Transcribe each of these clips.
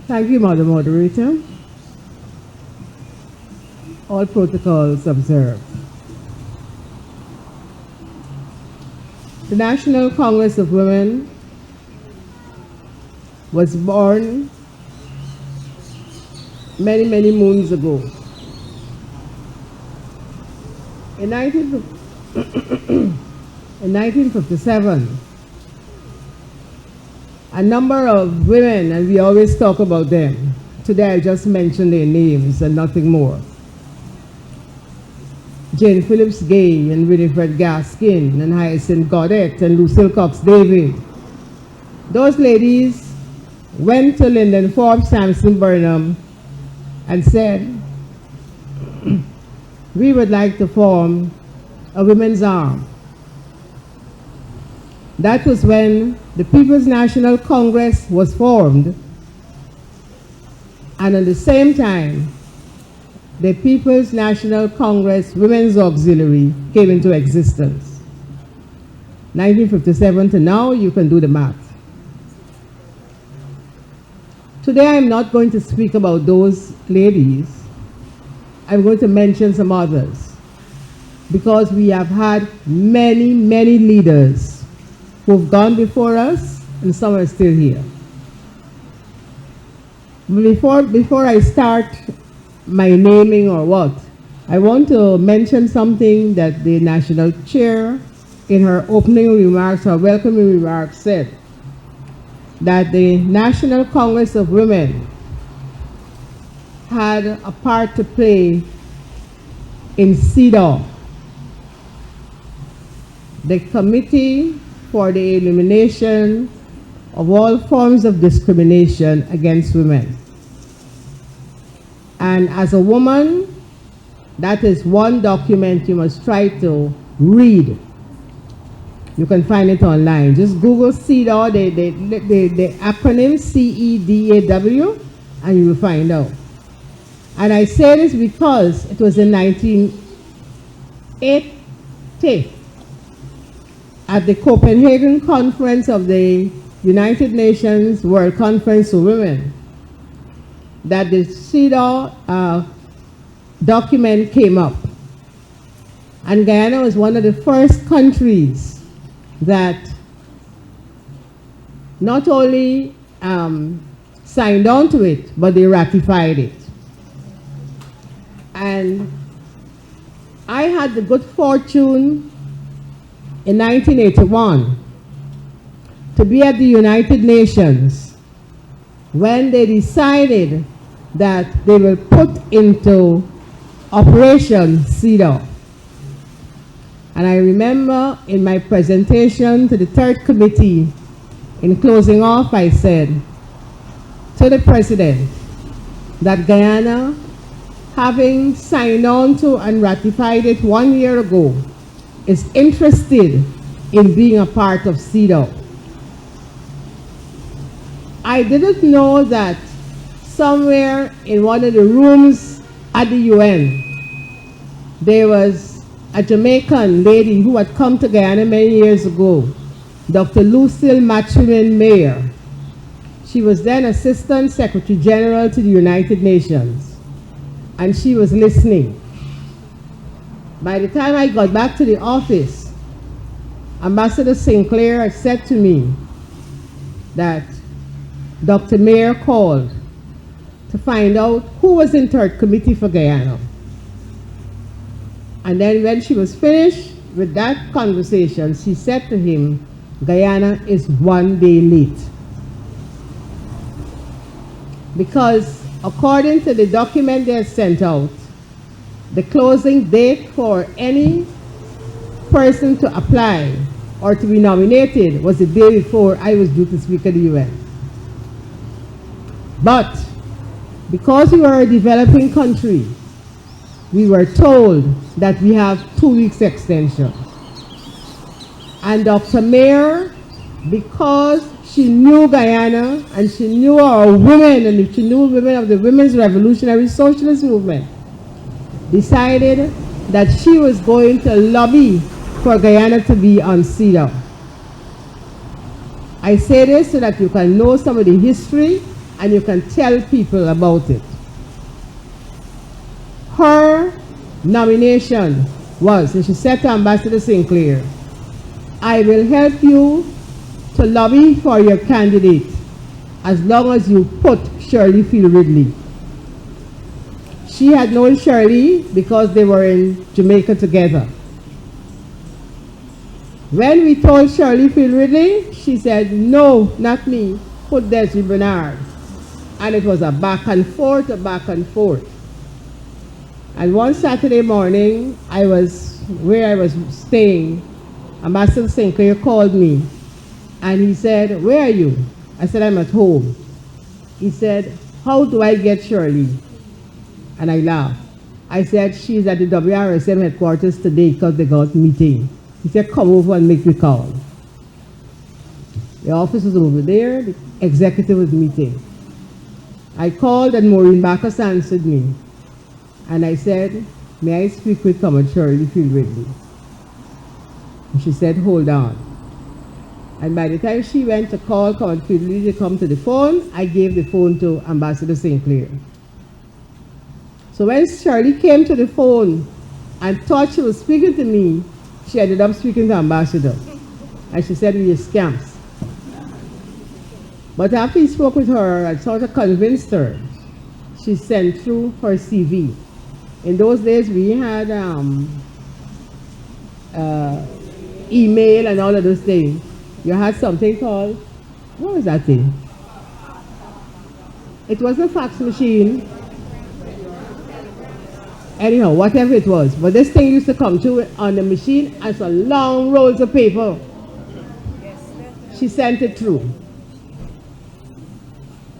Thank you, Madam Moderator. All protocols observed. The National Congress of Women was born many, many moons ago. In 1957, a number of women, and we always talk about them. Today I just mentioned their names and nothing more. Jane Phillips Gay and Winifred Gaskin and Hyacinth Goddett and Lucille Cox David. Those ladies went to Lyndon Forbes Sampson Burnham and said, we would like to form a women's arm. That was when the People's National Congress was formed, and at the same time, the People's National Congress Women's Auxiliary came into existence. 1957 to now, you can do the math. Today, I'm not going to speak about those ladies. I'm going to mention some others, because we have had many, many leaders who've gone before us, and some are still here. Before I start my naming or what, I want to mention something that the National Chair, in her opening remarks, her welcoming remarks, said, that the National Congress of Women had a part to play in CEDAW, the Committee for the Elimination of All Forms of Discrimination Against Women. And as a woman, that is one document you must try to read. You can find it online. Just Google CEDAW, the acronym CEDAW, and you will find out. And I say this because it was in 1980 at the Copenhagen Conference of the United Nations World Conference for Women that the CEDAW document came up. And Guyana was one of the first countries that not only signed on to it, but they ratified it. And I had the good fortune in 1981 to be at the United Nations when they decided that they will put into operation CEDAW. And I remember in my presentation to the third committee, in closing off, I said to the President that Guyana, having signed on to and ratified it 1 year ago, is interested in being a part of CEDAW. I didn't know that somewhere in one of the rooms at the UN, there was a Jamaican lady who had come to Guyana many years ago, Dr. Lucille Mathurin Mayer. She was then Assistant Secretary General to the United Nations, and she was listening. By the time I got back to the office, Ambassador Sinclair had said to me that Dr. Mayer called to find out who was in third committee for Guyana. And then when she was finished with that conversation, she said to him, Guyana is 1 day late. Because according to the document they sent out, the closing date for any person to apply or to be nominated was the day before I was due to speak at the UN. But because we were a developing country, we were told that we have 2 weeks extension. And Dr. Mayer, because she knew Guyana and she knew our women and she knew women of the Women's Revolutionary Socialist Movement, decided that she was going to lobby for Guyana to be on CEDAW. I say this so that you can know some of the history and you can tell people about it. Her nomination was, and she said to Ambassador Sinclair, I will help you to lobby for your candidate as long as you put Shirley Field Ridley. She had known Shirley because they were in Jamaica together. When we told Shirley Field Ridley, she said, no, not me, put Desiree Bernard. And it was a back and forth, a back and forth. And one Saturday morning, where I was staying, Ambassador Sinclair called me and he said, where are you? I said, I'm at home. He said, how do I get Shirley? And I laughed. I said, she's at the WRSM headquarters today because they got a meeting. He said, come over and make the call. The office was over there, the executive was meeting. I called and Maureen Bacchus answered me. And I said, may I speak with Shirley Field Ridley? And she said, hold on. And by the time she went to call Field Ridley to come to the phone, I gave the phone to Ambassador Sinclair. So when Shirley came to the phone and thought she was speaking to me, she ended up speaking to Ambassador. And she said, we are scamps. But after he spoke with her and sort of convinced her, she sent through her CV. In those days, we had email and all of those things. You had something called, what was that thing? It wasn't a fax machine. Anyhow, whatever it was. But this thing used to come to on the machine as a long rolls of paper. She sent it through.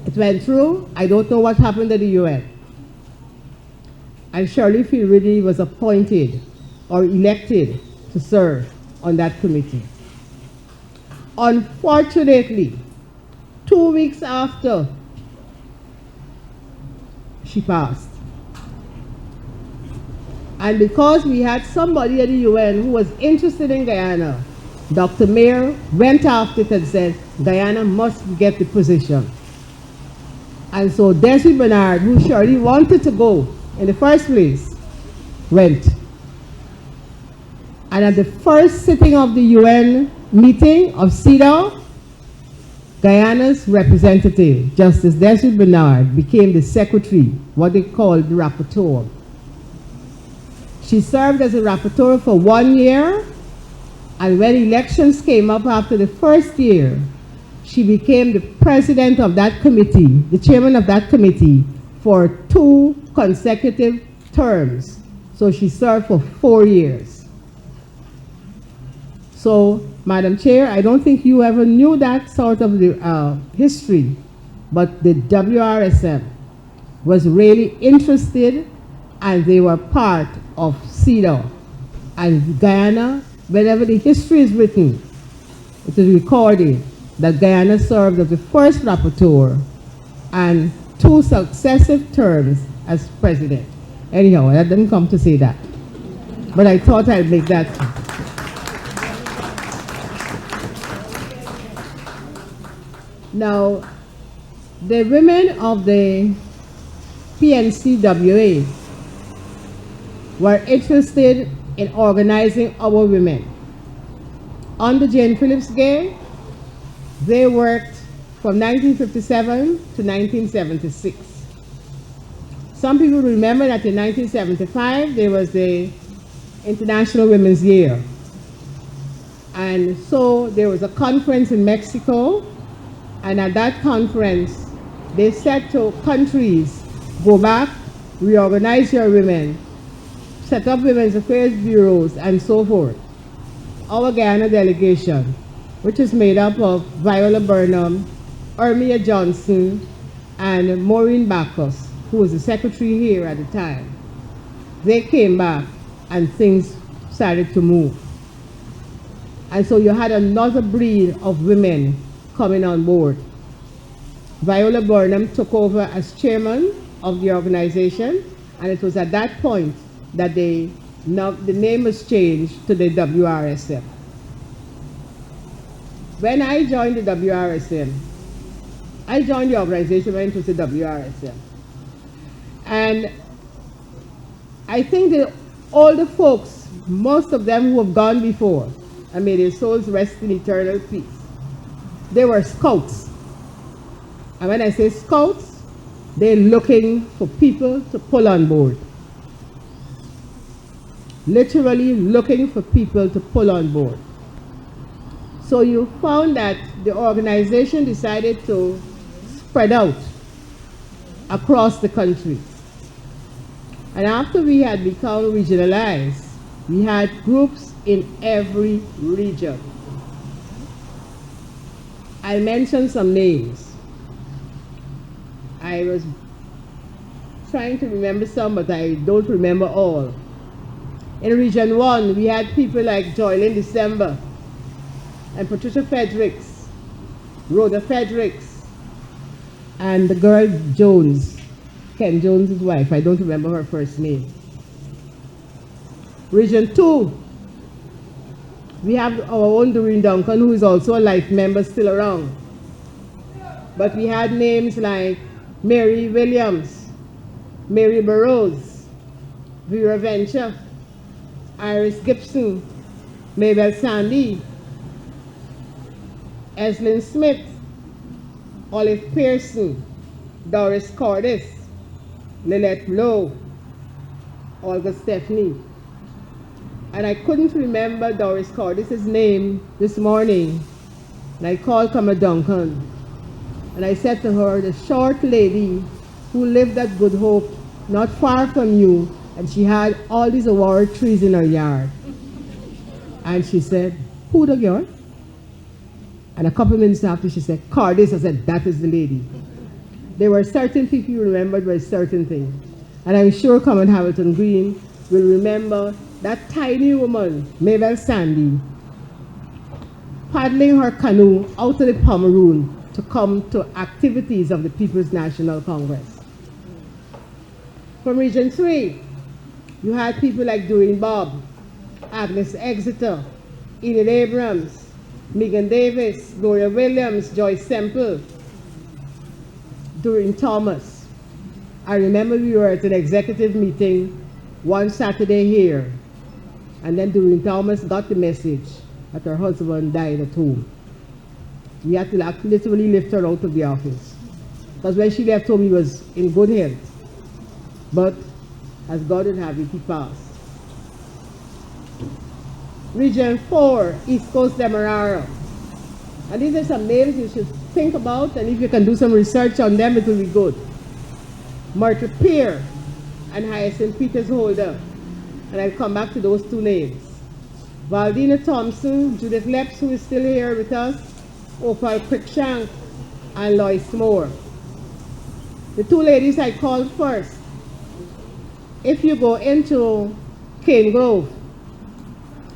It went through. I don't know what happened to the UN. And Shirley Field Ridley was appointed or elected to serve on that committee. Unfortunately, 2 weeks after she passed, and because we had somebody at the UN who was interested in Guyana, Dr. Mayer went after it and said, Guyana must get the position. And so Desiree Bernard, who Shirley wanted to go in the first place, went. And at the first sitting of the UN meeting of CEDAW, Guyana's representative, Justice Desiree Bernard, became the secretary, what they called the rapporteur. She served as a rapporteur for 1 year, and when elections came up after the first year, she became the president of that committee, the chairman of that committee, for 2 consecutive terms. So she served for 4 years. So, Madam Chair, I don't think you ever knew that sort of the history, but the WRSM was really interested, and they were part of CEDAW. And Guyana, whenever the history is written, it is recorded that Guyana served as the first rapporteur and 2 successive terms as president. Anyhow, I didn't come to say that, but I thought I'd make that. Now, the women of the PNCWA were interested in organizing our women. Under Jane Phillips Gay, they worked from 1957 to 1976. Some people remember that in 1975, there was the International Women's Year. And so there was a conference in Mexico, and at that conference, they said to countries, go back, reorganize your women, set up women's affairs bureaus, and so forth. Our Guyana delegation, which is made up of Viola Burnham, Ermia Johnson, and Maureen Bacchus, who was the secretary here at the time, they came back and things started to move. And so you had another breed of women coming on board. Viola Burnham took over as chairman of the organization, and it was at that point that the name was changed to the WRSM. When I joined the WRSM, I joined the organization when it was the WRSM. And I think that all the folks, most of them who have gone before, and may their souls rest in eternal peace, they were scouts. And when I say scouts, they're looking for people to pull on board. Literally looking for people to pull on board. So you found that the organization decided to spread out across the country. And after we had become regionalized, we had groups in every region. I'll mention some names. I was trying to remember some, but I don't remember all. In Region 1, we had people like Joylyn December and Patricia Fredericks, Rhoda Fredericks, and the girl Jones, Ken Jones' wife. I don't remember her first name. Region 2, we have our own Doreen Duncan, who is also a life member still around. But we had names like Mary Williams, Mary Burrows, Vera Venture, Iris Gibson, Mabel Sandy, Eslyn Smith, Olive Pearson, Doris Cordes, Lynette Lowe, Olga Stephanie. And I couldn't remember Doris Cordes' name this morning. And I called Kama Duncan. And I said to her, the short lady who lived at Good Hope, not far from you, and she had all these award trees in her yard. And she said, who the girl? And a couple minutes after she said, Cordes. I said, that is the lady. There were certain people you remembered were certain things. And I'm sure Common Hamilton Green will remember that tiny woman, Mabel Sandy, paddling her canoe out of the Pomeroon to come to activities of the People's National Congress. From Region 3, you had people like Doreen Bob, Agnes Exeter, Enid Abrams, Megan Davis, Gloria Williams, Joyce Semple, Doreen Thomas. I remember we were at an executive meeting one Saturday here, and then Doreen Thomas got the message that her husband died at home. We had to literally lift her out of the office, because when she left home, he was in good health. But as God would have it, he passed. Region 4, East Coast Demerara. And these are some names you should think about, and if you can do some research on them, it will be good. Myrtle Peer and Hyacinth Peters Holder. And I'll come back to those two names. Valdina Thompson, Judith Leps, who is still here with us, Opal Quickshank, and Lois Moore. The two ladies I called first. If you go into Cane Grove,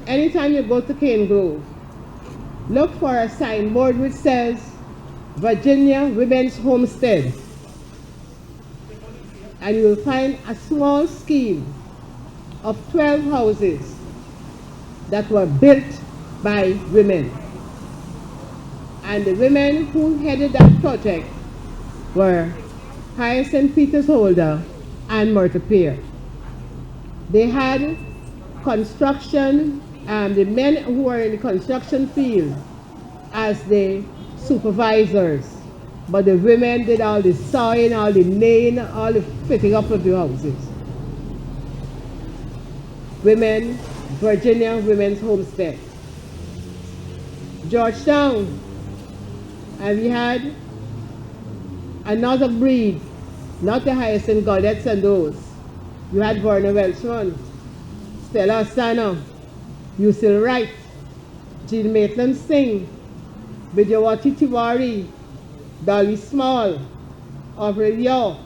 anytime you go to Cane Grove, look for a signboard which says Virginia Women's Homestead. And you will find a small scheme of 12 houses that were built by women. And the women who headed that project were Hyacinth Peters Holder and Myrtle Peer. They had construction, the men who were in the construction field as the supervisors, but the women did all the sawing, all the nailing, all the fitting up of the houses. Women, Virginia Women's Homestead. Georgetown, and we had another breed, not the Hyacinth Goddets and those. You had Verna Welchman, Stella Asana, Lucille Wright, Jean Maitland Singh, Vidyawati Tiwari, Dolly Small, Aubrey Yaw,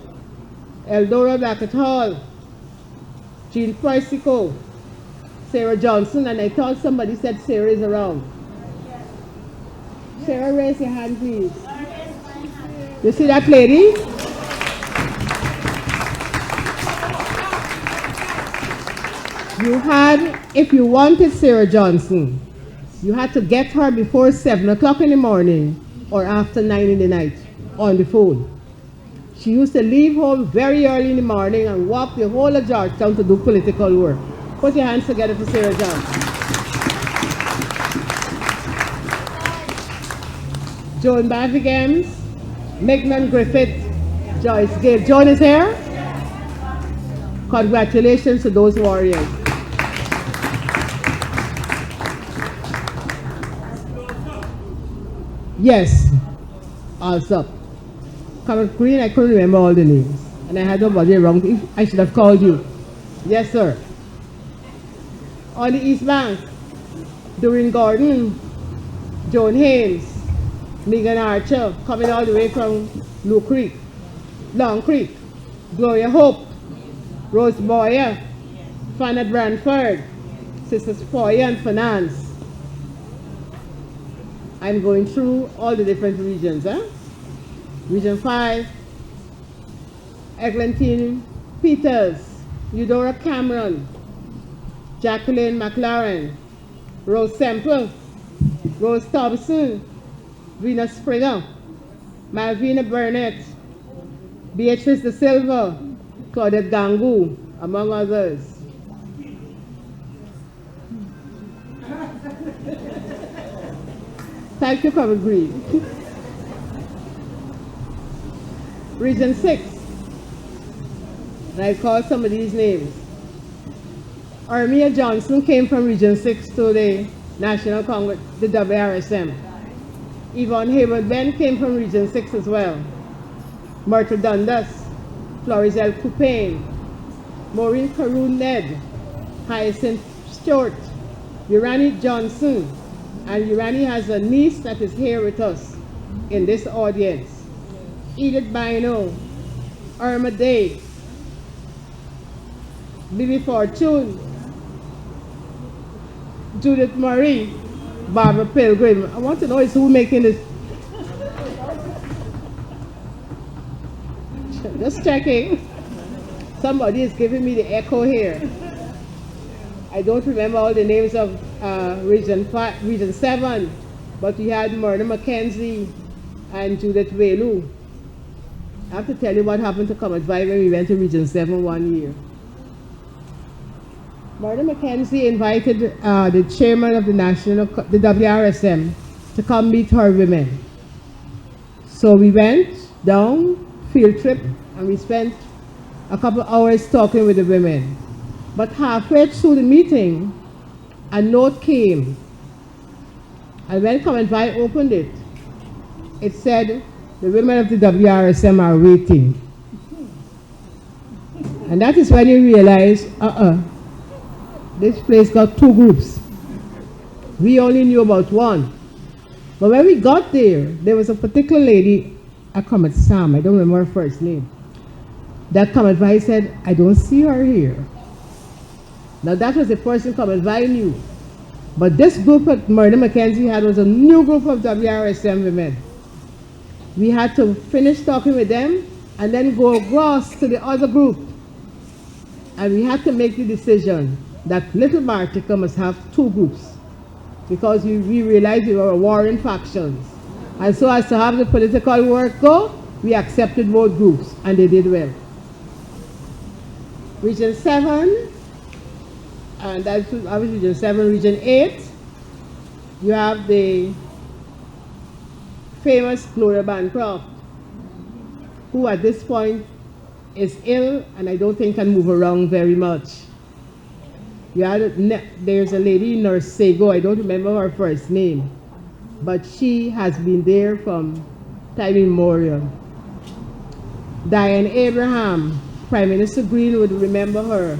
Eldora Blackett Hall, Jean Persico, Sarah Johnson, and I thought somebody said Sarah is around. Sarah, raise your hand, please. You see that lady? You had, if you wanted Sarah Johnson, you had to get her before 7 o'clock in the morning or after 9 in the night. on the phone. She used to leave home very early in the morning and walk the whole of Georgetown to do political work. Put your hands together for Sarah Johnson. Joan Bavigams, Mignon Griffith, Joyce Gale. Joan is here. Congratulations to those warriors. Yes, also. Comrade Green, I couldn't remember all the names. And I had nobody around. I should have called you. Yes, sir. On the East Bank, Doreen Gordon, Joan Haynes, Megan Archer, coming all the way from Long Creek, Gloria Hope, Rose Boyer, Fanna Branford, Sisters Foyer and Finance. I'm going through all the different regions. Region 5, Eglantine Peters, Eudora Cameron, Jacqueline McLaren, Rose Semple, Rose Thompson, Venus Springer, Malvina Burnett, Beatrice De Silva, Claudette Gangu, among others. Thank you, Comrade Green. Region 6, and I call some of these names. Armia Johnson came from Region 6 to the National Congress, the WRSM. Yvonne Hayward Ben came from Region 6 as well. Myrtle Dundas, Florizel Coupain, Maureen Caroon Ned, Hyacinth Stewart, Urani Johnson, and Urani has a niece that is here with us in this audience. Edith Bino, Irma Day, Bibi Fortune, Judith Marie, Barbara Pilgrim. I want to know is who making this. Just checking. Somebody is giving me the echo here. I don't remember all the names of Region 7, but we had Myrna McKenzie and Judith Velu. I have to tell you what happened to Comrade Vi when we went to Region 7 one year. Myrna McKenzie invited the chairman of the WRSM to come meet her women. So we went down, field trip, and we spent a couple hours talking with the women. But halfway through the meeting, a note came. And when Comrade Vi opened it, it said, the women of the WRSM are waiting. And that is when you realize, this place got two groups. We only knew about one. But when we got there was a particular lady, a Comrade Sam, I don't remember her first name. That Comrade Vi said, I don't see her here. Now that was the person Comrade Vi knew. But this group that Myrna McKenzie had was a new group of WRSM women. We had to finish talking with them and then go across to the other group. And we had to make the decision that Little Bartica must have two groups because we realized we were warring factions. And so as to have the political work go, we accepted both groups and they did well. Region 7, and that's obviously Region 7, Region 8, you have the famous Gloria Bancroft, who at this point is ill and I don't think can move around very much. There's a lady, Nurse Sego, I don't remember her first name, but she has been there from time immemorial. Diane Abraham, Prime Minister Green would remember her.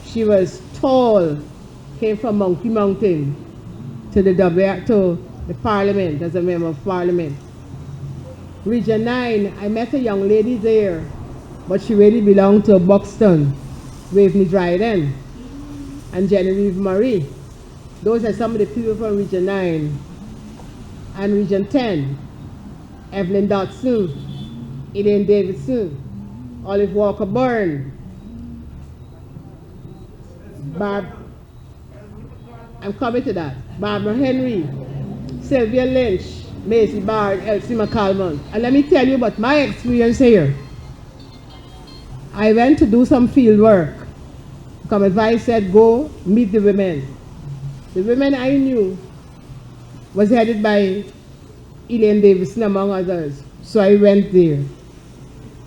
She was tall, came from Monkey Mountain to the Parliament as a member of Parliament. Region 9, I met a young lady there, but she really belonged to Buxton, Waveney Dryden, and Genevieve Marie. Those are some of the people from Region 9. And Region 10, Evelyn Dotson, Elaine Davidson, Olive Walker Byrne, I'm coming to that, Barbara Henry, Sylvia Lynch, Macy Bard, Elsie McCalmont. And let me tell you about my experience here. I went to do some field work. Come advice said, go meet the women. The women I knew was headed by Elaine Davison, among others. So I went there.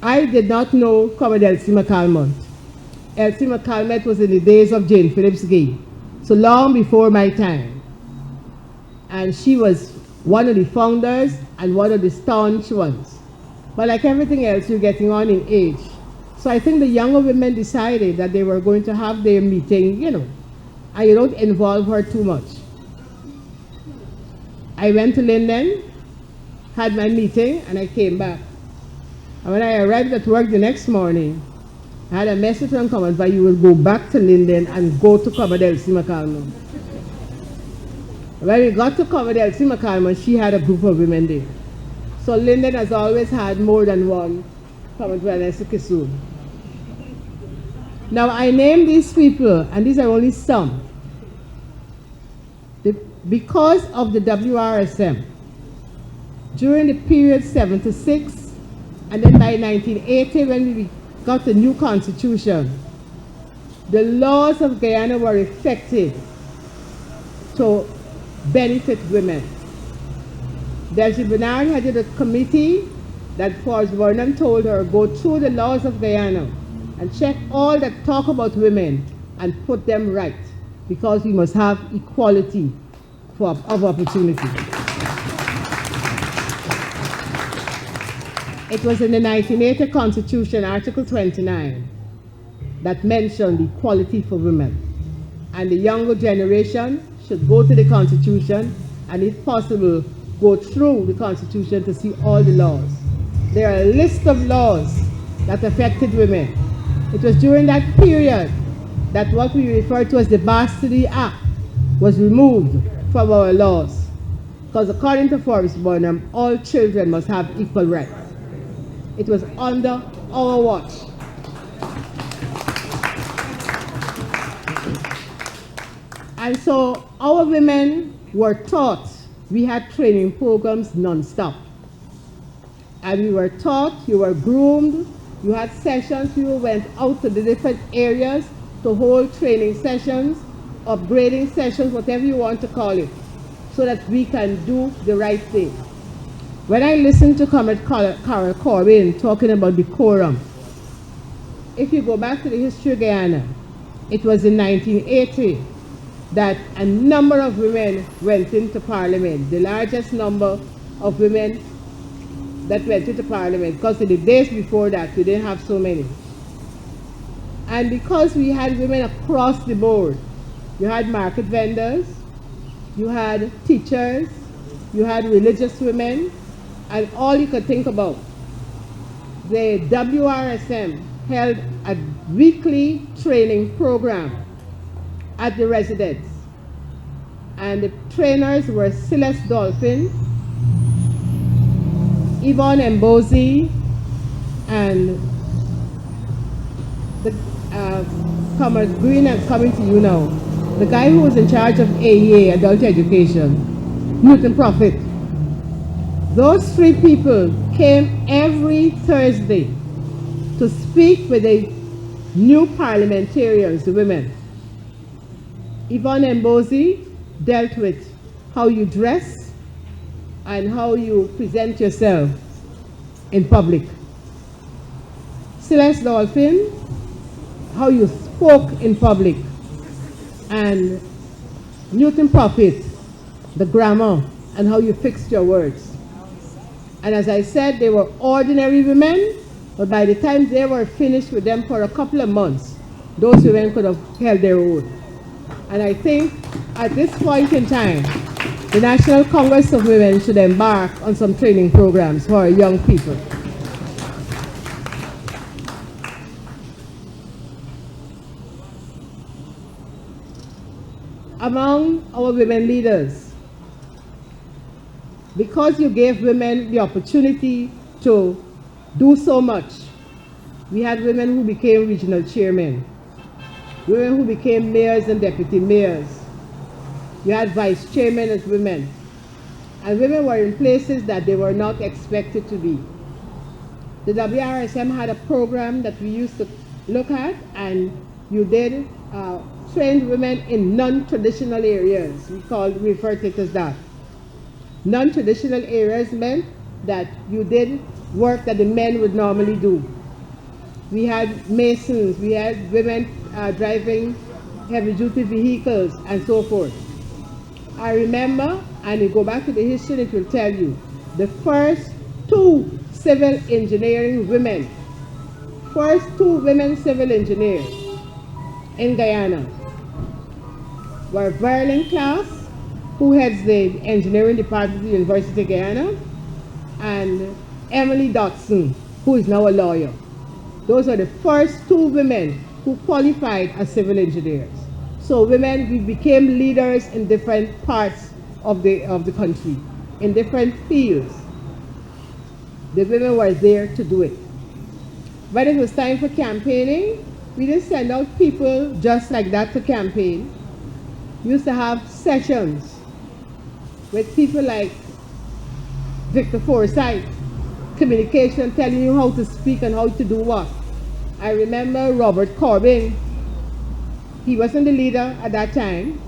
I did not know Comrade Elsie McCalmont. Elsie McCalmont was in the days of Jane Phillips Gay, so long before my time. And she was one of the founders and one of the staunch ones. But like everything else, you're getting on in age. So I think the younger women decided that they were going to have their meeting, and you don't involve her too much. I went to Linden, had my meeting, and I came back. And when I arrived at work the next morning, I had a message from Comrade that you will go back to Linden and go to Comrade Elsie McCalmont. When we got to Comrade Elsie McCalmont, she had a group of women there. So Linden has always had more than one Comrade Vanessa Kissoon. Now I name these people, and these are only some, because of the WRSM. During the period 76, and then by 1980 when we got the new constitution, the laws of Guyana were effective to benefit women. Delcy Bernard headed a committee that Forrest Burnham told her, go through the laws of Guyana and check all that talk about women and put them right, because we must have equality of opportunity. It was in the 1980 Constitution, Article 29, that mentioned equality for women. And the younger generation should go to the Constitution and, if possible, go through the Constitution to see all the laws. There are a list of laws that affected women. It was during that period that what we refer to as the Bastardy Act was removed from our laws. Because according to Forrest Burnham, all children must have equal rights. It was under our watch. And so our women were taught, we had training programs non-stop. And we were taught, you were groomed, you had sessions, you went out to the different areas to hold training sessions, upgrading sessions, whatever you want to call it, so that we can do the right thing. When I listened to Comrade Carol Corbin talking about decorum, if you go back to the history of Guyana, it was in 1980 that a number of women went into Parliament, the largest number of women that went into Parliament, because in the days before that, we didn't have so many. And because we had women across the board, you had market vendors, you had teachers, you had religious women, and all you could think about. The WRSM held a weekly training program at the residence. And the trainers were Celeste Dolphin, Yvonne Mbosi, and the Comrade Green, I'm coming to you now. The guy who was in charge of AEA, Adult Education, Newton Prophet. Those three people came every Thursday to speak with the new parliamentarians, the women. Yvonne Mbosi dealt with how you dress and how you present yourself in public. Celeste Dolphin, how you spoke in public. And Newton Prophet, the grammar and how you fixed your words. And as I said, they were ordinary women, but by the time they were finished with them for a couple of months, those women could have held their own. And I think at this point in time, the National Congress of Women should embark on some training programs for our young people. Among our women leaders, because you gave women the opportunity to do so much, we had women who became regional chairmen, women who became mayors and deputy mayors. You had vice chairmen as women. and women were in places that they were not expected to be. The WRSM had a program that we used to look at, and you did train women in non-traditional areas. We refer to it as that. Non-traditional areas meant that you did work that the men would normally do. We had masons, we had women driving heavy-duty vehicles, and so forth. I remember, and you go back to the history, it will tell you, the first 2 civil engineering women, first 2 women civil engineers in Guyana were Verlin Class, who heads the engineering department at the University of Guyana, and Emily Dotson, who is now a lawyer. Those are the first 2 women who qualified as civil engineers. So women, we became leaders in different parts of the country, in different fields. The women were there to do it. When it was time for campaigning, we didn't send out people just like that to campaign. We used to have sessions with people like Victor Forsyth, communication, telling you how to speak and how to do what. I remember Robert Corbin. He wasn't the leader at that time.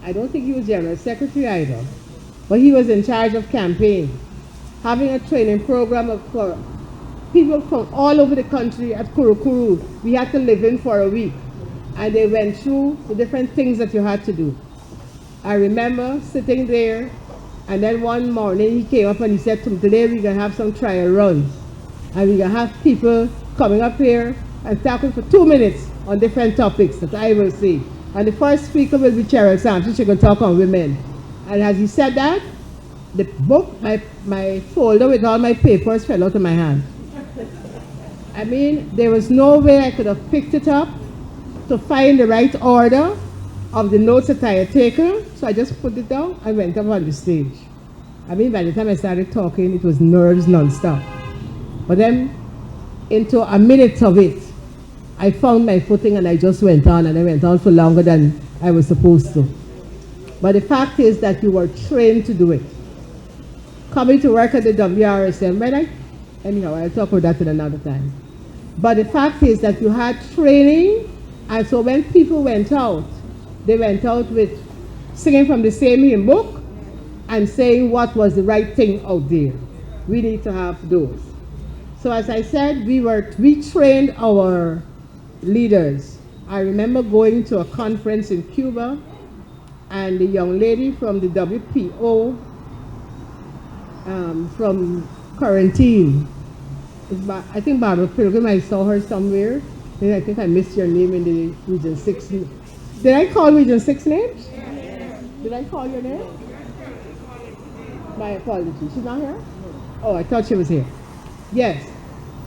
I don't think he was general secretary either, but he was in charge of campaign, having a training program for people from all over the country at Kurukuru. We had to live in for a week, and they went through the different things that you had to do. I remember sitting there, and then one morning he came up and he said, today we're going to have some trial runs, and we're going to have people coming up here and talking for 2 minutes on different topics that I will see. And the first speaker will be Cheryl Sampson. She's going to talk on women. And as he said that, the book, my folder with all my papers fell out of my hand. I mean, there was no way I could have picked it up to find the right order of the notes that I had taken. So I just put it down and went up on the stage. I mean, by the time I started talking, it was nerves nonstop. But then, into a minute of it, I found my footing and I just went on, and I went on for longer than I was supposed to. But the fact is that you were trained to do it. Coming to work at the WRSM, anyhow, I'll talk about that in another time. But the fact is that you had training, and so when people went out, they went out with singing from the same hymn book and saying what was the right thing out there. We need to have those. So as I said, we trained our leaders. I remember going to a conference in Cuba, and the young lady from the WPO from Quarantine, I think Barbara Pilgrim, I saw her somewhere. I think I missed your name in the Region 6. Did I call Region 6 names? Yes. Did I call your name? My apologies. She's not here? Oh, I thought she was here. Yes.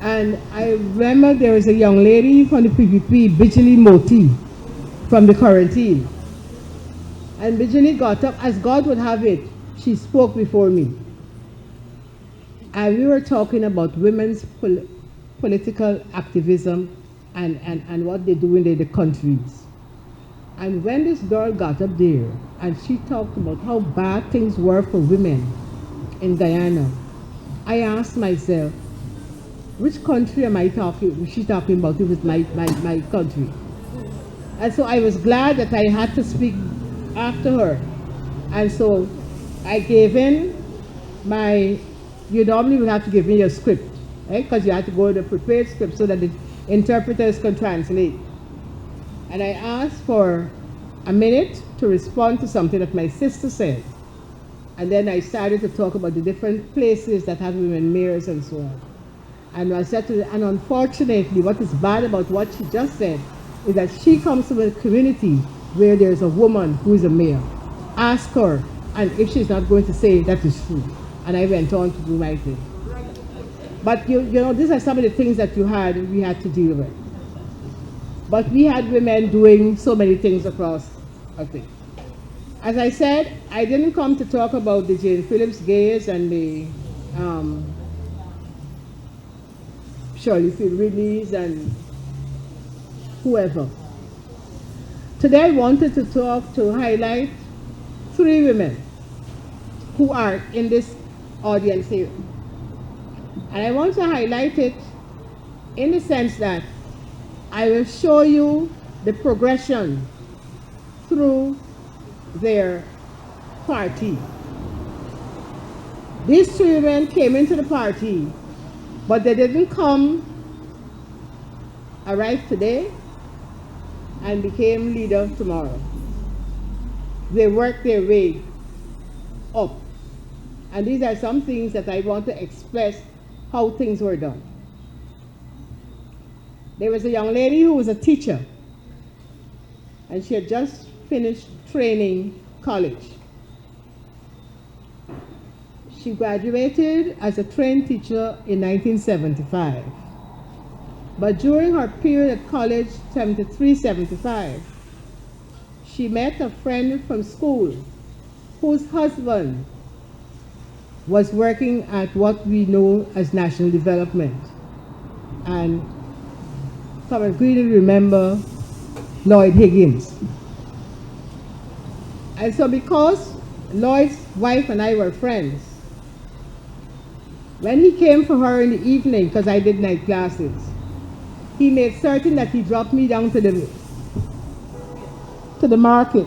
And I remember there was a young lady from the PPP, Bijali Moti, from the Quarantine. And Bijali got up, as God would have it, she spoke before me. And we were talking about women's political activism and what they do in the countries. And when this girl got up there and she talked about how bad things were for women in Guyana, I asked myself, which country am I talking? Was she talking about? It was my country. And so I was glad that I had to speak after her. And so I gave in you normally would have to give me your script, right? Because you have to go to the prepared script so that the interpreters can translate. And I asked for a minute to respond to something that my sister said. And then I started to talk about the different places that have women mayors and so on. And I said to her, and unfortunately, what is bad about what she just said is that she comes from a community where there's a woman who is a mayor. Ask her, and if she's not going to say that is true. And I went on to do my thing. But you know, these are some of the things that we had to deal with. But we had women doing so many things across our thing. As I said, I didn't come to talk about the Jane Phillips Gays and the Shirley Field Ridleys and whoever. Today I wanted to highlight 3 women who are in this audience here. And I want to highlight it in the sense that I will show you the progression through their party. These three women came into the party, but they didn't arrive today and became leader tomorrow. They worked their way up. And these are some things that I want to express how things were done. There was a young lady who was a teacher, and she had just finished training college. She graduated as a trained teacher in 1975. But during her period at college, 73-75, she met a friend from school whose husband was working at what we know as national development. And some of you remember Lloyd Higgins. And so because Lloyd's wife and I were friends, when he came for her in the evening, because I did night classes, he made certain that he dropped me down to the market.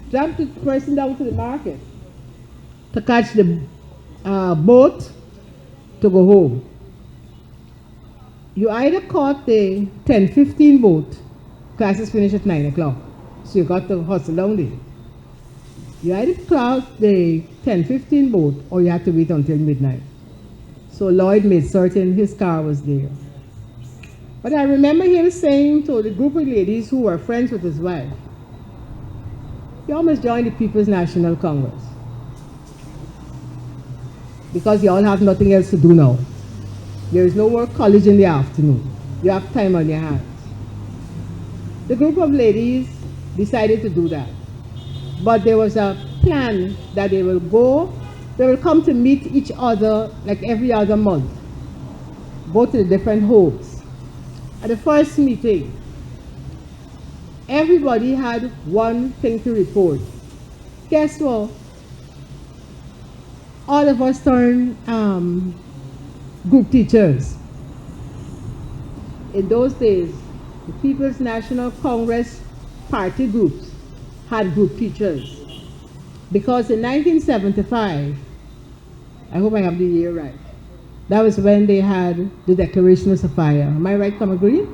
Dropped the person down to the market to catch the boat to go home. You either caught the 10:15 boat, classes finish at 9 o'clock, so you got to hustle down there. You either caught the 10:15 boat or you had to wait until midnight. So Lloyd made certain his car was there. But I remember him saying to the group of ladies who were friends with his wife, "You almost joined the People's National Congress because you all have nothing else to do now. There is no more college in the afternoon. You have time on your hands." The group of ladies decided to do that. But there was a plan that they will come to meet each other like every other month, go to the different homes. At the first meeting, everybody had one thing to report. Guess what? All of us turned group teachers. In those days, the People's National Congress party groups had group teachers. Because in 1975, I hope I have the year right, that was when they had the Declaration of Sophia. Am I right, Comrade Green?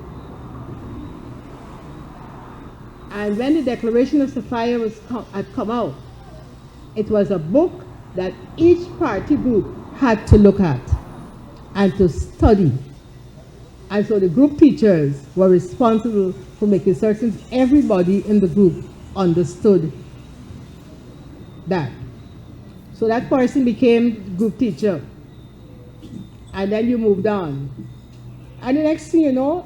And when the Declaration of Sophia had come out, it was a book that each party group had to look at and to study. And so the group teachers were responsible for making certain everybody in the group understood that. So that person became group teacher. And then you moved on. And the next thing you know,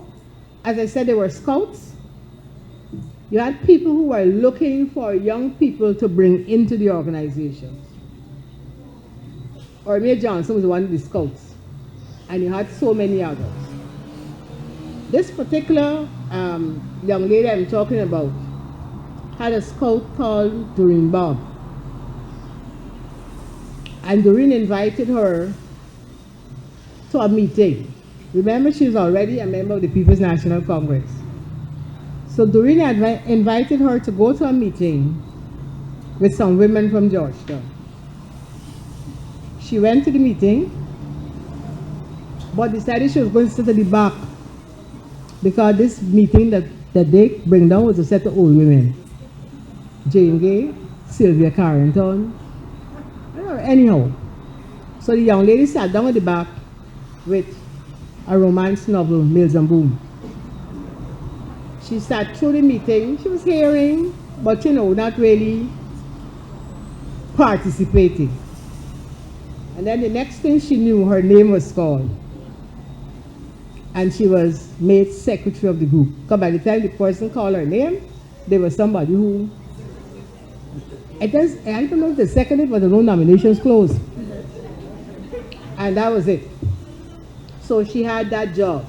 as I said, there were scouts. You had people who were looking for young people to bring into the organization. Ormia Johnson was one of the scouts. And you had so many others. This particular young lady I'm talking about had a scout called Doreen Bob. And Doreen invited her to a meeting. Remember, she was already a member of the People's National Congress. So Doreen invited her to go to a meeting with some women from Georgetown. She went to the meeting, but decided she was going to sit at the back because this meeting that they bring down was a set of old women. Jane Gay, Sylvia Carrington, anyhow. So the young lady sat down at the back with a romance novel, Mills and Boom. She sat through the meeting. She was hearing, but not really participating. And then the next thing she knew, her name was called. And she was made secretary of the group. Because by the time the person called her name, there was somebody who, I don't know if they seconded, but the no nominations closed. And that was it. So she had that job.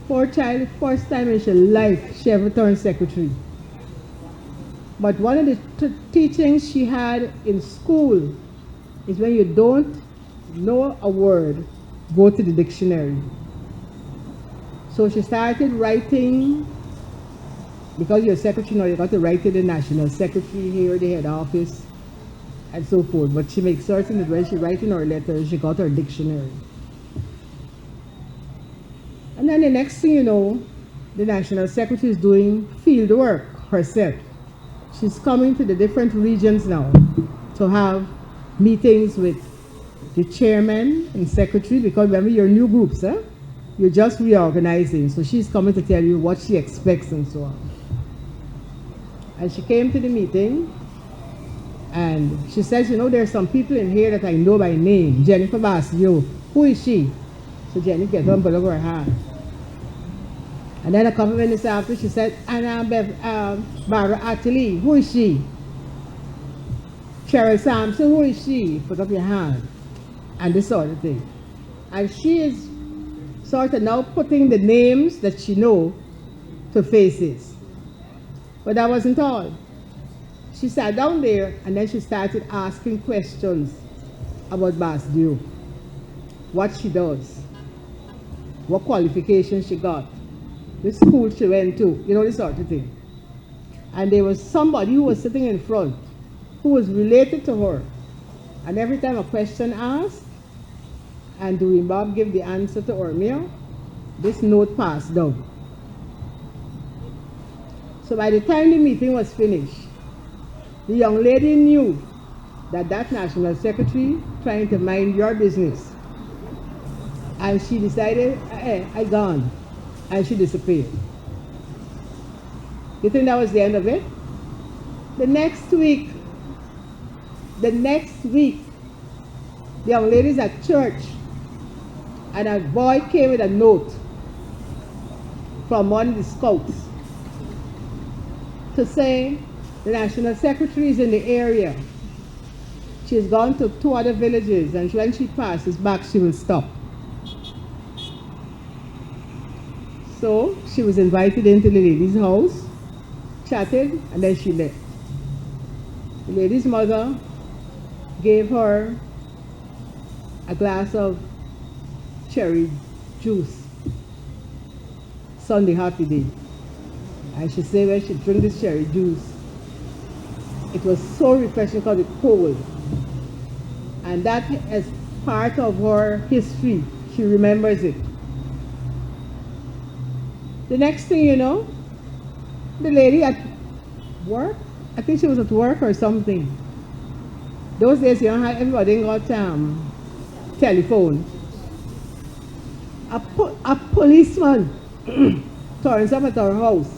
Poor child, first time in her life, she ever turned secretary. But one of the teachings she had in school is when you don't know a word, go to the dictionary. So she started writing, because you're secretary now, you got to write to the national secretary here, the head office, and so forth. But she makes certain that when she writing her letters, she got her dictionary. And then the next thing you know, the national secretary is doing field work herself. She's coming to the different regions now to have meetings with the chairman and secretary, because remember, you're new groups, huh? You're just reorganizing. So she's coming to tell you what she expects and so on. And she came to the meeting and she says, you know, there's some people in here that I know by name. Jennifer Basio. Who is she? So Jenny gets up and put over her hand. And then a couple minutes after, she said, Anna Barbara Atlee. Who is she? Cheryl Sampson. Who is she? Put up your hand. And this sort of thing. And she is sort of now putting the names that she knows to faces. But that wasn't all. She sat down there and then she started asking questions about Basdio. What she does. What qualifications she got. The school she went to. You know, this sort of thing. And there was somebody who was sitting in front who was related to her. And every time a question asked, and Dewey Bob gave the answer to Ormia, this note passed down. So by the time the meeting was finished, the young lady knew that that national secretary trying to mind your business. And she decided, I gone. And she disappeared. You think that was the end of it? The next week, the young ladies at church, and a boy came with a note from one of the scouts to say the national secretary is in the area. She's gone to 2 other villages, and when she passes back, she will stop. So she was invited into the lady's house, chatted, and then she left. The lady's mother gave her a glass of cherry juice, Sunday happy day. And she said when she drank this cherry juice, it was so refreshing because it's cold. And that is part of her history. She remembers it. The next thing you know, the lady at work, I think she was at work or something. Those days, you know how everybody got telephone. A policeman turns up at our house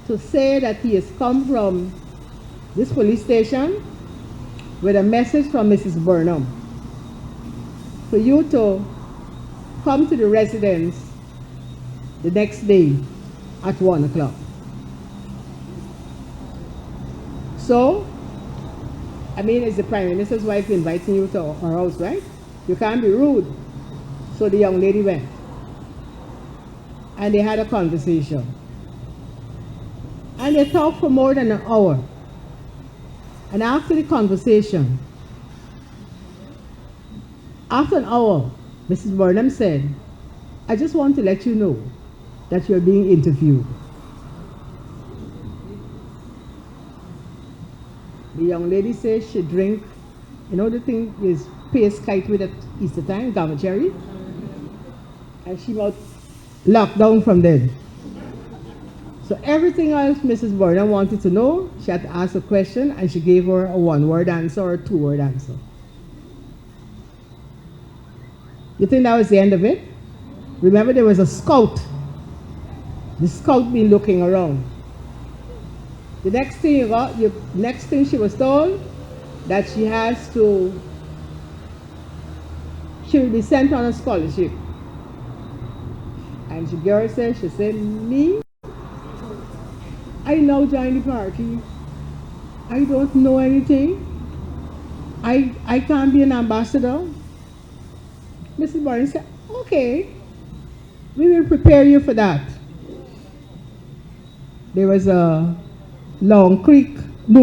to say that he has come from this police station with a message from Mrs. Burnham for you to come to the residence the next day at 1 o'clock. So, I mean, it's the Prime Minister's wife inviting you to her house, right? You can't be rude. So the young lady went. And they had a conversation. And they talked for more than an hour. And after the conversation, after an hour, Mrs. Burnham said, I just want to let you know that you're being interviewed. The young lady says she drink, you know the thing is paste kite with at Easter time, gamma cherry? And she got locked down from then. So everything else Mrs. Burnham wanted to know, she had to ask a question and she gave her a 1-word answer or a 2-word answer. You think that was the end of it? Remember there was a scout. The scout been looking around. The next thing she was told that she will be sent on a scholarship. And the girl said, me? I now join the party. I don't know anything. I can't be an ambassador. Mrs. Burnham said, okay, we will prepare you for that. There was a Blue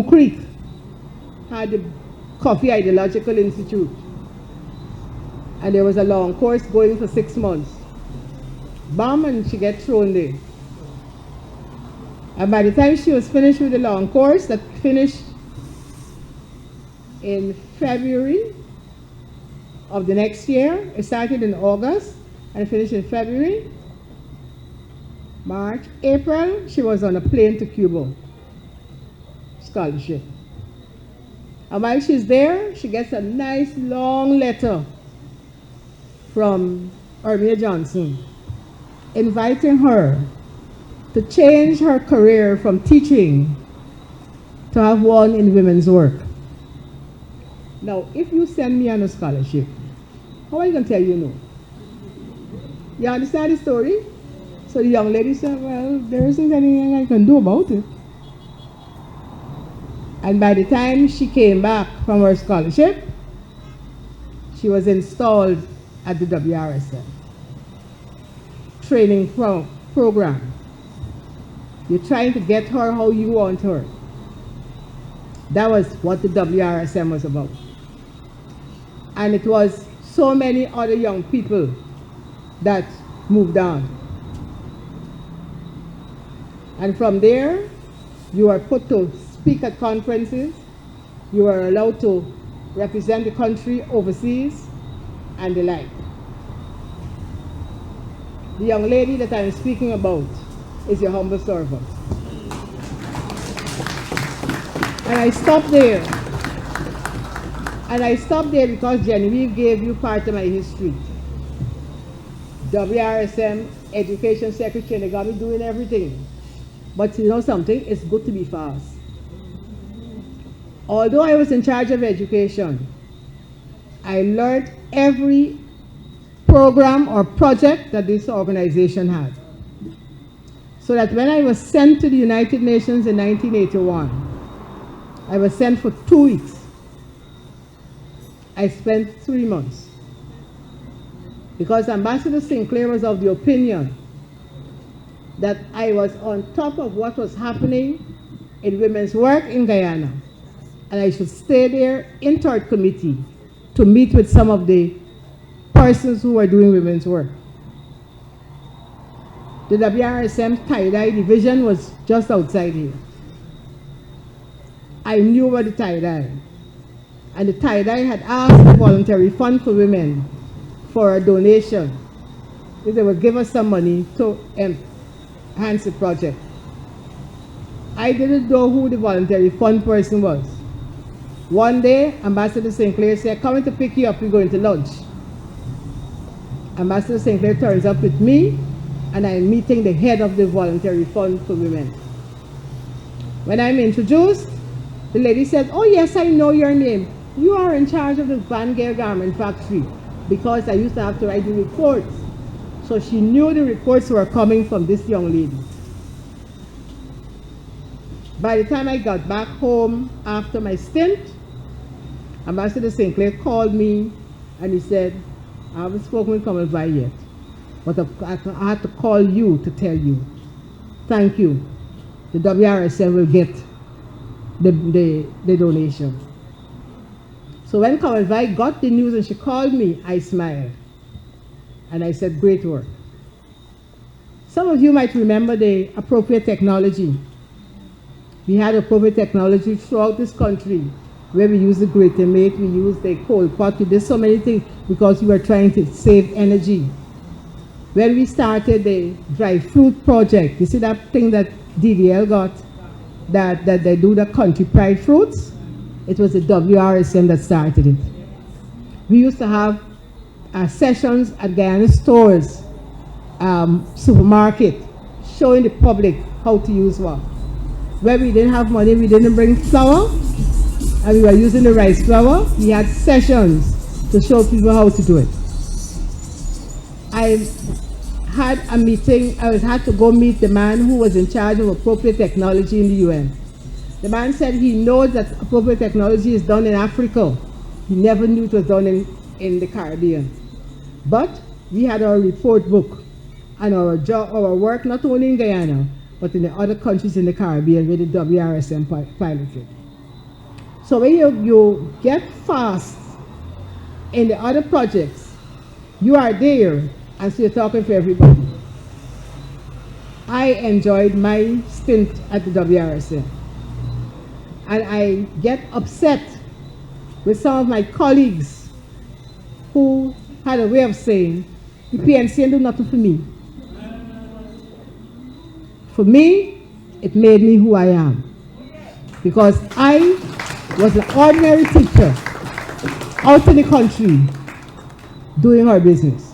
Creek, had the Coffee Ideological Institute. And there was a long course going for 6 months. Bam, and she get thrown there. And by the time she was finished with the long course, that finished in February of the next year, it started in August and finished in February, March, April, she was on a plane to Cuba, scholarship. And while she's there, she gets a nice long letter from Ermia Johnson inviting her to change her career from teaching to have one in women's work. Now, if you send me on a scholarship, how are you going to tell you no? You understand the story? So the young lady said, well, there isn't anything I can do about it. And by the time she came back from her scholarship, she was installed at the WRSM training program. You're trying to get her how you want her. That was what the WRSM was about. And it was so many other young people that moved on. And from there, you are put to speak at conferences, you are allowed to represent the country overseas, and the like. The young lady that I'm speaking about is your humble servant. And I stopped there. And I stopped there because Genevieve gave you part of my history. WRSM, Education Secretary, and they got me doing everything. But you know something? It's good to be fast. Although I was in charge of education, I learned every program or project that this organization had. So that when I was sent to the United Nations in 1981, I was sent for 2 weeks. I spent 3 months. Because Ambassador Sinclair was of the opinion that I was on top of what was happening in women's work in Guyana. And I should stay there in third committee to meet with some of the persons who were doing women's work. The WRSM tie-dye division was just outside here. I knew about the tie-dye. And the tie-dye had asked the voluntary fund for women for a donation. If they would give us some money to enhance the project. I didn't know who the voluntary fund person was. One day, Ambassador Sinclair said, coming to pick you up, we're going to lunch. Ambassador Sinclair turns up with me, and I'm meeting the head of the voluntary fund for women. When I'm introduced, the lady said, oh yes, I know your name. You are in charge of the Van Gaal garment factory, because I used to have to write the reports. So she knew the reports were coming from this young lady. By the time I got back home after my stint, Ambassador Sinclair called me and he said, I haven't spoken with Kamal Vai yet, but I had to call you to tell you. Thank you. The WRSM will get the donation. So when Kamal Vai got the news and she called me, I smiled. And I said, great work. Some of you might remember the appropriate technology. We had appropriate technology throughout this country, where we use the greater mate, we use the cold pot, we did so many things because we were trying to save energy. When we started the dry fruit project, you see that thing that DDL got, that they do the country pride fruits? It was the WRSM that started it. We used to have sessions at Guyana stores, supermarket, showing the public how to use what. Where we didn't have money, we didn't bring flour, and we were using the rice flour. We had sessions to show people how to do it. I had a meeting, I had to go meet the man who was in charge of appropriate technology in the UN. The man said he knows that appropriate technology is done in Africa. He never knew it was done in the Caribbean. But we had our report book and our work not only in Guyana, but in the other countries in the Caribbean where the WRSM piloted. So when you get fast in the other projects, you are there, and so you're talking for everybody. I enjoyed my stint at the WRSM. And I get upset with some of my colleagues who had a way of saying, the PNCR do nothing for me. For me, it made me who I am. Because I was an ordinary teacher out in the country doing her business.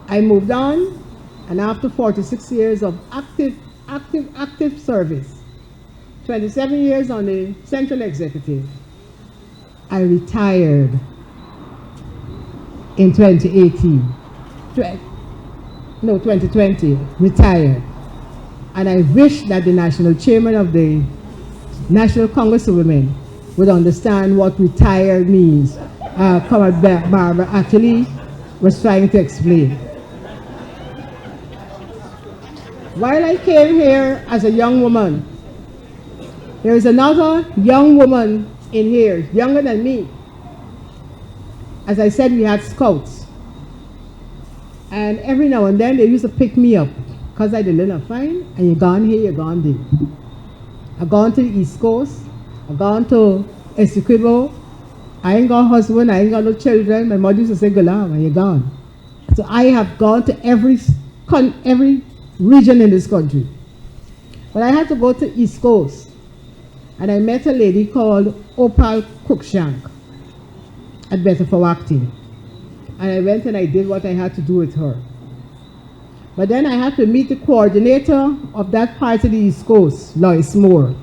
I moved on, and after 46 years of active service, 27 years on the Central Executive, I retired in 2020, retired. And I wish that the National Chairman of the National Congress of Women would understand what retired means. Comrade Barbara actually was trying to explain. While I came here as a young woman, there is another young woman in here, younger than me. As I said, we had scouts. And every now and then they used to pick me up because I did enough fine, and you're gone here, you're gone there. I've gone to the East Coast, I've gone to Essequibo. I ain't got a husband, I ain't got no children. My mother used to say, Gulam, and you're gone. So I have gone to every region in this country. But I had to go to East Coast, and I met a lady called Opal Cruikshank at Betafawakti. And I went and I did what I had to do with her. But then I had to meet the coordinator of that part of the East Coast, Lois Moore.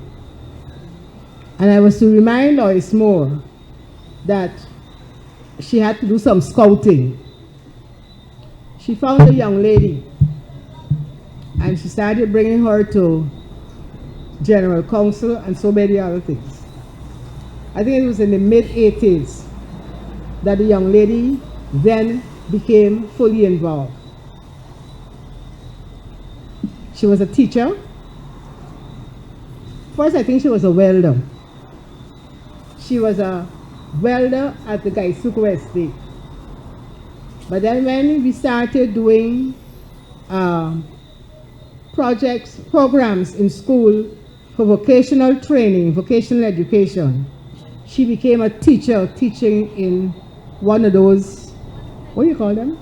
And I was to remind Lois Moore that she had to do some scouting. She found a young lady, and she started bringing her to General Council and so many other things. I think it was in the mid-80s that the young lady then became fully involved. She was a teacher. First, I think she was a welder. She was a welder at the Gaisuko Estate. But then when we started doing programs in school for vocational training, vocational education, she became a teacher teaching in one of those, what do you call them?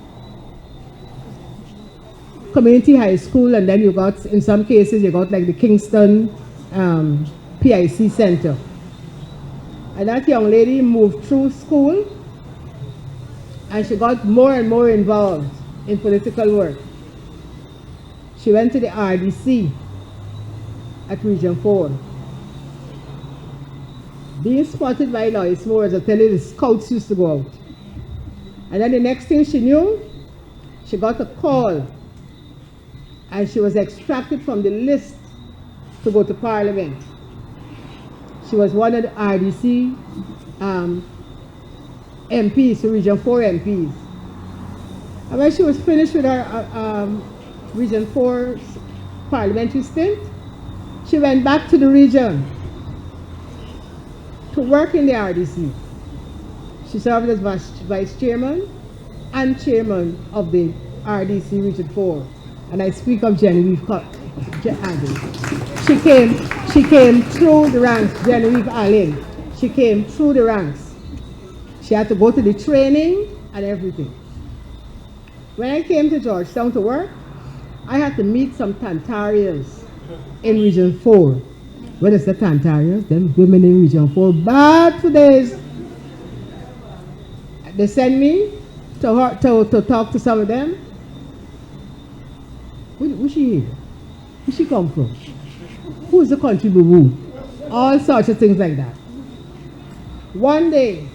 Community high school, and then you got, in some cases, you got like the Kingston PIC Center. And that young lady moved through school, and she got more and more involved in political work. She went to the RDC at Region 4. Being spotted by Lois Moore, as I tell you, the scouts used to go out. And then the next thing she knew, she got a call, and she was extracted from the list to go to Parliament. She was one of the RDC MPs, Region 4 MPs. And when she was finished with her Region 4 parliamentary stint, she went back to the region to work in the RDC. She served as vice chairman and chairman of the RDC Region 4. And I speak of Genevieve She came through the ranks, Genevieve Allen. She came through the ranks. She had to go to the training and everything. When I came to Georgetown to work, I had to meet some Tantarians in Region 4. What is the Tantarians? Them women in Region 4, bad for days. They sent me to talk to some of them. Where's she here? Where she come from? Who's the country boo-boo? All sorts of things like that. One day,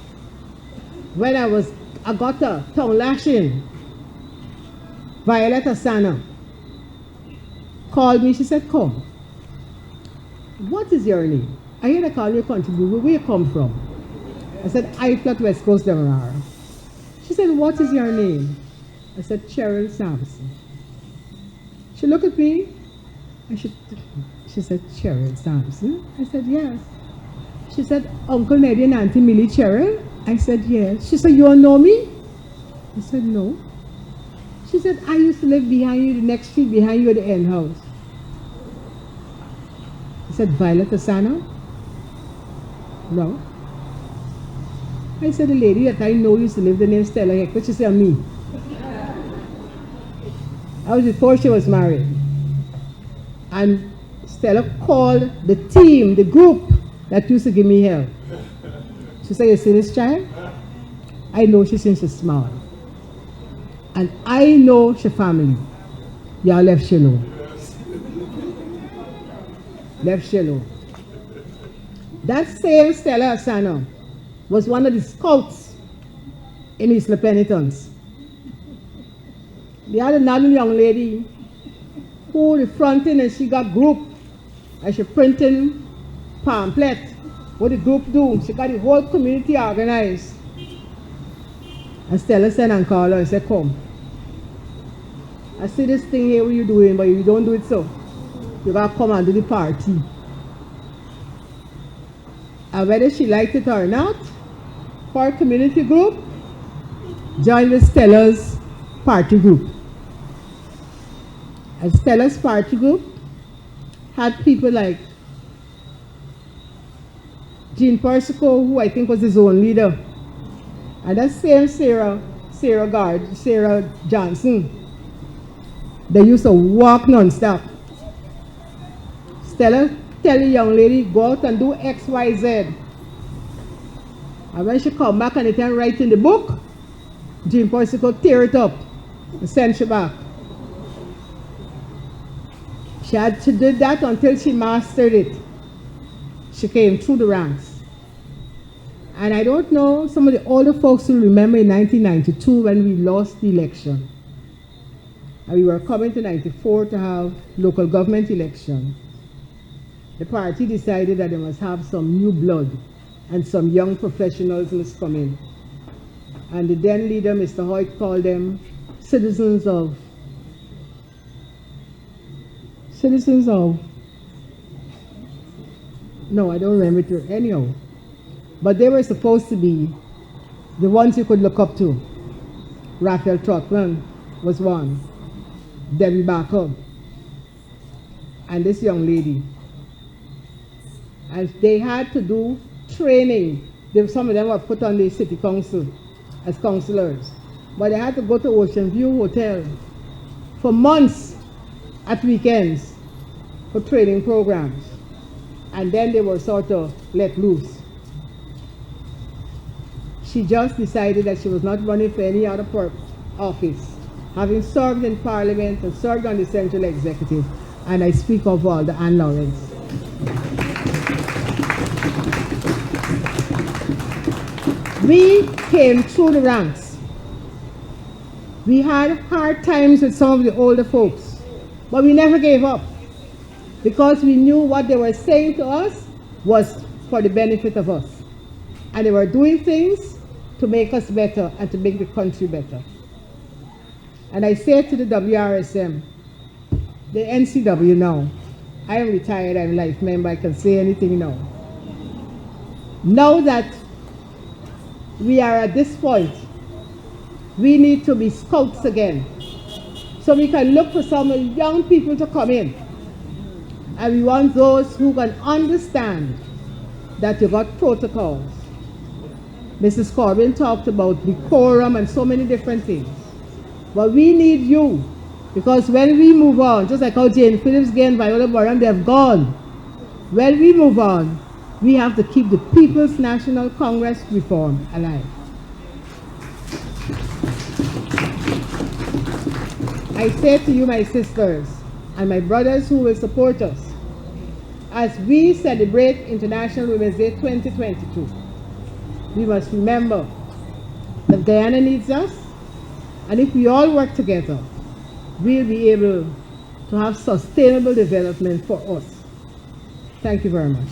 when I got a tongue lashing, Violetta Sana called me. She said, come. What is your name? I hear they call you country boo-boo. Where you come from? I said, I flat West Coast Demerara. She said, what is your name? I said, Cheryl Sampson. She looked at me She said, Cheryl Sampson? I said, yes. She said, Uncle Neddy and Auntie Millie Cheryl? I said, yes. She said, you don't know me? I said, no. She said, I used to live behind you, the next street behind you at the end house. I said, Violet Asano? No. I said, the lady that I know used to live, the name Stella Hector. She said, me. I was before she was married. And Stella called the team, the group that used to give me help. She said, you see this child? I know she since she's small. And I know she family. Y'all left she alone. Left she alone. That same Stella Asano was one of the scouts in Isla Penitence. The other another young lady who the fronting and she got group and she printing pamphlet. What the group do? She got the whole community organized. And Stella said and called her and said, come. I see this thing here what you doing, but you don't do it so. You gotta come and do the party. And whether she liked it or not, for a community group, join with Stella's party group. And Stella's party group had people like Jean Persico, who I think was his own leader. And that same Sarah Johnson, they used to walk non-stop. Stella tell the young lady, go out and do X, Y, Z. And when she come back and it can write in the book, Jean Persico tear it up and send she back. She did that until she mastered it. She came through the ranks. And I don't know, some of the older folks will remember in 1992 when we lost the election. And we were coming to 94 to have local government election. The party decided that they must have some new blood and some young professionals must come in. And the then leader, Mr. Hoyt, called them citizens of, no, I don't remember it anyhow. But they were supposed to be the ones you could look up to. Raphael Trotman was one. Debbie Barker. And this young lady. And they had to do training. Some of them were put on the city council as councillors. But they had to go to Ocean View Hotel for months at weekends for training programs. And then they were sort of let loose. She just decided that she was not running for any other office, having served in Parliament and served on the Central Executive. And I speak of all the Anne Lawrence. We came through the ranks. We had hard times with some of the older folks, but we never gave up because we knew what they were saying to us was for the benefit of us. And they were doing things to make us better and to make the country better. And I say to the WRSM, the NCW now, I am retired, I'm a life member, I can say anything now. Now that we are at this point, we need to be scouts again. So we can look for some young people to come in. And we want those who can understand that you got protocols. Mrs. Corbin talked about decorum and so many different things. But we need you, because when we move on, just like how Jane Phillips and Viola Boran, they have gone. When we move on, we have to keep the People's National Congress reform alive. I say to you, my sisters, and my brothers who will support us, as we celebrate International Women's Day 2022, we must remember that Guyana needs us, and if we all work together, we'll be able to have sustainable development for us. Thank you very much.